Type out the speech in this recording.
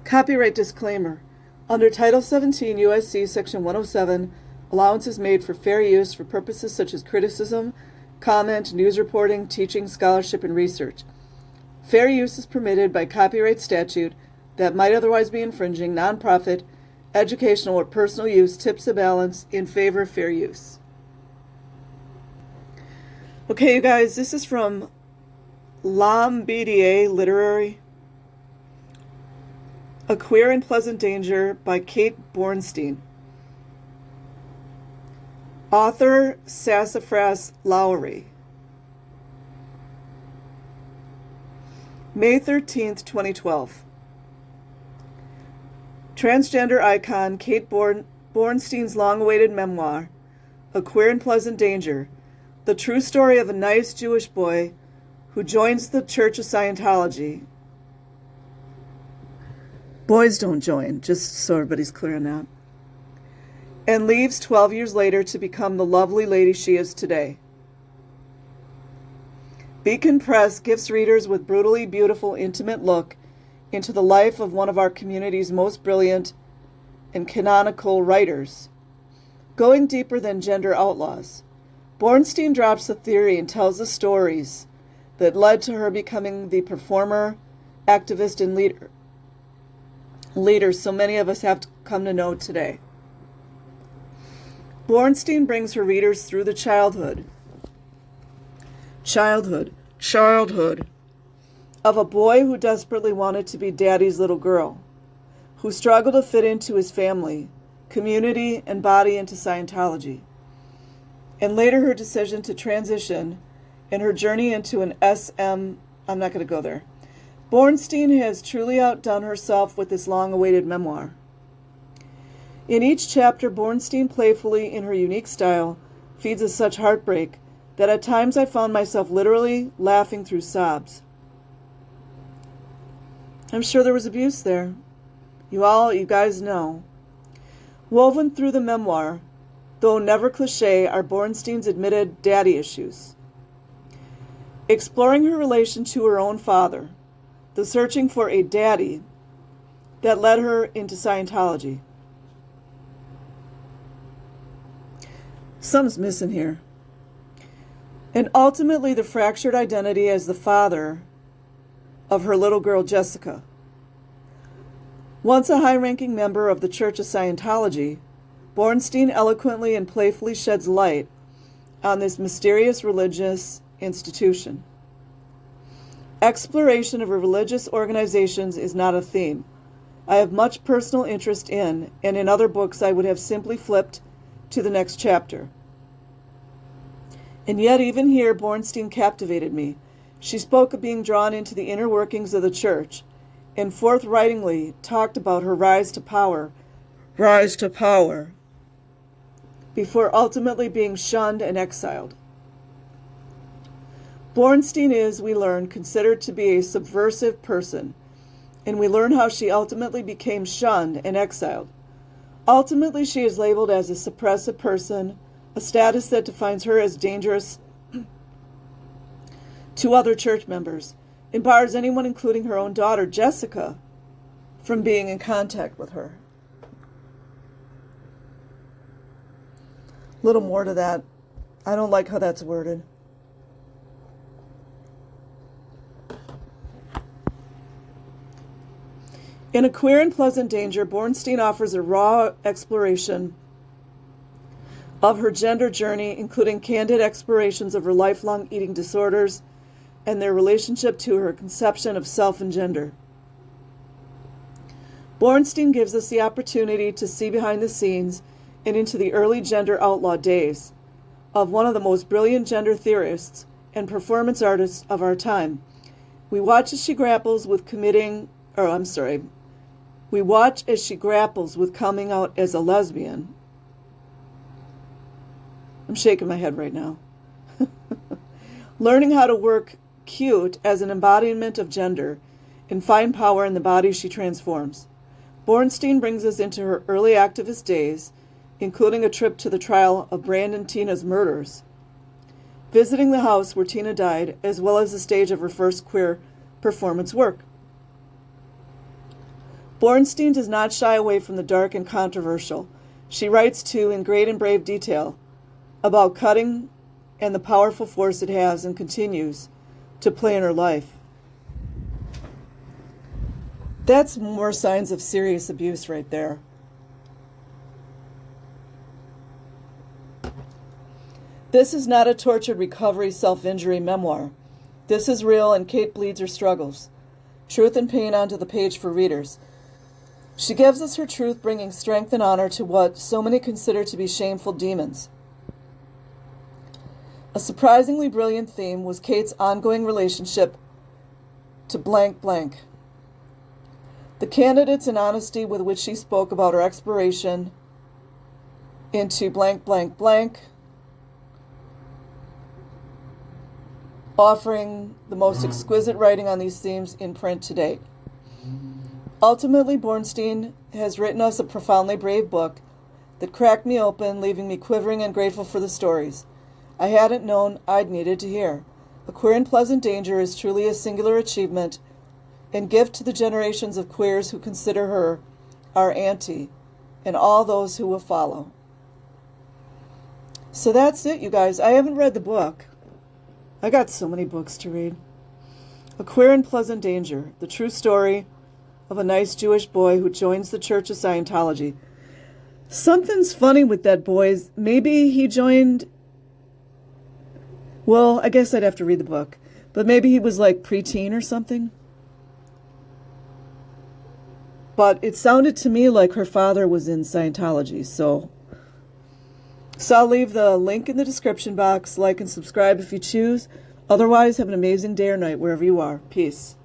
Copyright disclaimer. Under Title 17 U.S.C. Section 107, allowance is made for fair use for purposes such as criticism, comment, news reporting, teaching, scholarship, and research. Fair use is permitted by copyright statute that might otherwise be infringing nonprofit, educational, or personal use tips the balance in favor of fair use. Okay, you guys, this is from L'Homme Literary. A Queer and Pleasant Danger by Kate Bornstein. Author Sassafras Lowry. May 13th, 2012. Transgender icon Kate Bornstein's long-awaited memoir, A Queer and Pleasant Danger, the true story of a nice Jewish boy who joins the Church of Scientology. Boys don't join, just so everybody's clear on that. And leaves 12 years later to become the lovely lady she is today. Beacon Press gives readers with brutally beautiful, intimate look into the life of one of our community's most brilliant and canonical writers. Going deeper than gender outlaws, Bornstein drops the theory and tells the stories that led to her becoming the performer, activist, and leader so many of us have come to know today. Bornstein brings her readers through the childhood of a boy who desperately wanted to be daddy's little girl, who struggled to fit into his family, community, and body into Scientology, and later her decision to transition and her journey into an I'm not going to go there. Bornstein has truly outdone herself with this long-awaited memoir. In each chapter, Bornstein playfully, in her unique style, feeds us such heartbreak that at times I found myself literally laughing through sobs. I'm sure there was abuse there. You guys know. Woven through the memoir, though never cliché, are Bornstein's admitted daddy issues. Exploring her relation to her own father, the searching for a daddy that led her into Scientology. Something's missing here. And ultimately the fractured identity as the father of her little girl Jessica. Once a high-ranking member of the Church of Scientology, Bornstein eloquently and playfully sheds light on this mysterious religious institution. Exploration of religious organizations is not a theme I have much personal interest in, and in other books I would have simply flipped to the next chapter. And yet even here Bornstein captivated me. She spoke of being drawn into the inner workings of the church, and forthrightly talked about her rise to power, before ultimately being shunned and exiled. Bornstein is, we learn, considered to be a subversive person, and we learn how she ultimately became shunned and exiled. Ultimately, she is labeled as a suppressive person, a status that defines her as dangerous to other church members, and bars anyone, including her own daughter, Jessica, from being in contact with her. A little more to that. I don't like how that's worded. In A Queer and Pleasant Danger, Bornstein offers a raw exploration of her gender journey, including candid explorations of her lifelong eating disorders and their relationship to her conception of self and gender. Bornstein gives us the opportunity to see behind the scenes and into the early gender outlaw days of one of the most brilliant gender theorists and performance artists of our time. We watch as she grapples with coming out as a lesbian. I'm shaking my head right now. Learning how to work cute as an embodiment of gender and find power in the body she transforms. Bornstein brings us into her early activist days, including a trip to the trial of Brandon Tina's murders, visiting the house where Tina died, as well as the stage of her first queer performance work. Bornstein does not shy away from the dark and controversial. She writes, too, in great and brave detail about cutting and the powerful force it has and continues to play in her life. That's more signs of serious abuse right there. This is not a tortured recovery self-injury memoir. This is real, and Kate bleeds her struggles. Truth and pain onto the page for readers. She gives us her truth, bringing strength and honor to what so many consider to be shameful demons. A surprisingly brilliant theme was Kate's ongoing relationship to blank blank. The candidates and honesty with which she spoke about her exploration into blank blank blank, offering the most exquisite writing on these themes in print to date. Ultimately, Bornstein has written us a profoundly brave book that cracked me open, leaving me quivering and grateful for the stories I hadn't known I'd needed to hear. A Queer in Pleasant Danger is truly a singular achievement and gift to the generations of queers who consider her our auntie and all those who will follow. So that's it, you guys. I haven't read the book. I got so many books to read. A Queer in Pleasant Danger, the true story of a nice Jewish boy who joins the Church of Scientology. Something's funny with that boy. Maybe he joined... Well, I guess I'd have to read the book. But maybe he was like preteen or something. But it sounded to me like her father was in Scientology, so I'll leave the link in the description box. Like and subscribe if you choose. Otherwise, have an amazing day or night wherever you are. Peace.